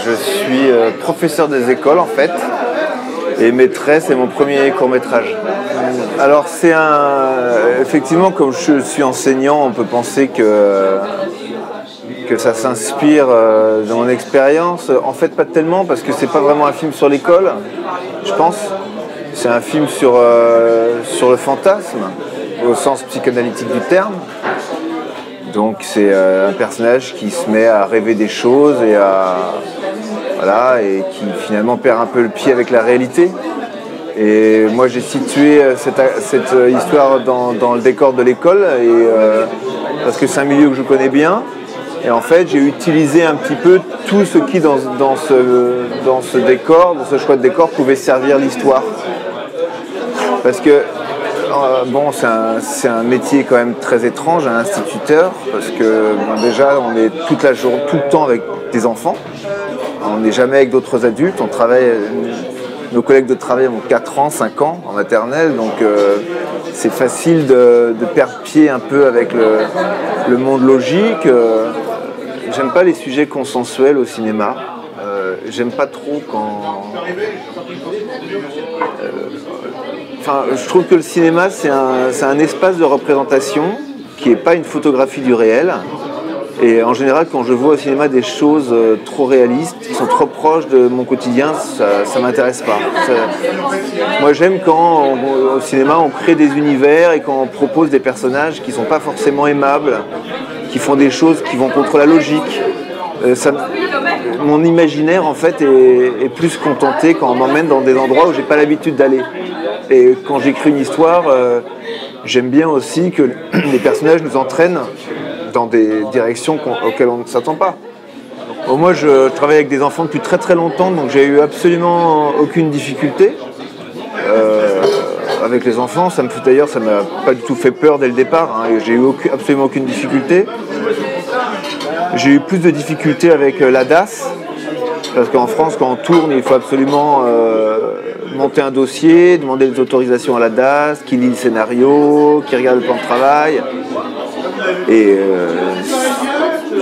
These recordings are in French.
Je suis professeur des écoles en fait, et Maîtresse est mon premier court-métrage. Alors effectivement, comme je suis enseignant, on peut penser que ça s'inspire de mon expérience. En fait, pas tellement, parce que c'est pas vraiment un film sur l'école, je pense. C'est un film sur le fantasme, au sens psychanalytique du terme. Donc c'est un personnage qui se met à rêver des choses et et qui finalement perd un peu le pied avec la réalité. Et moi j'ai situé cette histoire dans le décor de l'école, parce que c'est un milieu que je connais bien. Et en fait j'ai utilisé un petit peu tout ce qui dans ce décor, dans ce choix de décor, pouvait servir l'histoire. Parce que c'est un métier quand même très étrange, un instituteur, parce que déjà on est tout le temps avec des enfants, on n'est jamais avec d'autres adultes, on travaille, nos collègues de travail ont 4 ans, 5 ans en maternelle, donc c'est facile de perdre pied un peu avec le monde logique. J'aime pas les sujets consensuels au cinéma, j'aime pas trop quand... je trouve que le cinéma, c'est un espace de représentation qui n'est pas une photographie du réel. Et en général, quand je vois au cinéma des choses trop réalistes, qui sont trop proches de mon quotidien, ça ne m'intéresse pas. Moi, j'aime quand, au cinéma, on crée des univers et quand on propose des personnages qui ne sont pas forcément aimables, qui font des choses qui vont contre la logique. Mon imaginaire, en fait, est plus contenté quand on m'emmène dans des endroits où je n'ai pas l'habitude d'aller. Et quand j'écris une histoire, j'aime bien aussi que les personnages nous entraînent dans des directions auxquelles on ne s'attend pas. Bon, moi, je travaille avec des enfants depuis très très longtemps, donc j'ai eu absolument aucune difficulté. Avec les enfants, d'ailleurs, ça m'a pas du tout fait peur dès le départ, hein, j'ai eu absolument aucune difficulté. J'ai eu plus de difficultés avec la DAS, parce qu'en France, quand on tourne, il faut absolument monter un dossier, demander des autorisations à la DAS, qui lit le scénario, qui regarde le plan de travail. Et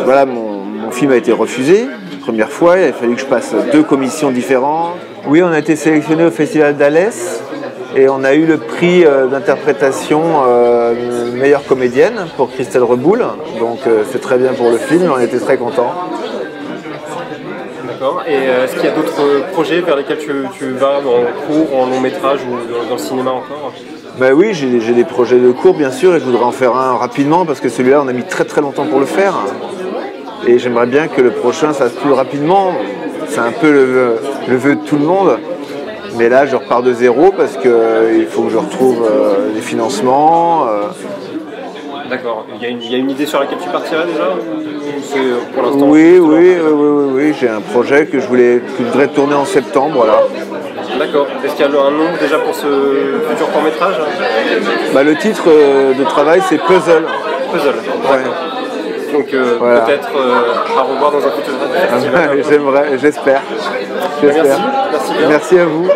voilà, mon film a été refusé. Première fois, il a fallu que je passe 2 commissions différentes. Oui, on a été sélectionné au Festival d'Alès et on a eu le prix d'interprétation meilleure comédienne pour Christelle Reboul. Donc c'est très bien pour le film, on était très contents. D'accord. Et est-ce qu'il y a d'autres projets vers lesquels tu vas, en cours, en long métrage ou dans le cinéma encore ? Ben oui, j'ai des projets de cours bien sûr, et je voudrais en faire un rapidement parce que celui-là on a mis très très longtemps pour le faire. Et j'aimerais bien que le prochain ça se plus rapidement. C'est un peu le vœu de tout le monde. Mais là je repars de zéro parce qu'il faut que je retrouve les financements. D'accord. Il y a une idée sur laquelle tu partirais déjà ou c'est pour l'instant? Oui, j'ai un projet que je voudrais tourner en septembre là. D'accord. Est-ce qu'il y a un nom déjà pour ce futur court-métrage? Le titre de travail c'est Puzzle. Puzzle. Ouais. Donc voilà. Peut-être à revoir dans un futur festival. J'espère. Merci bien. Merci à vous.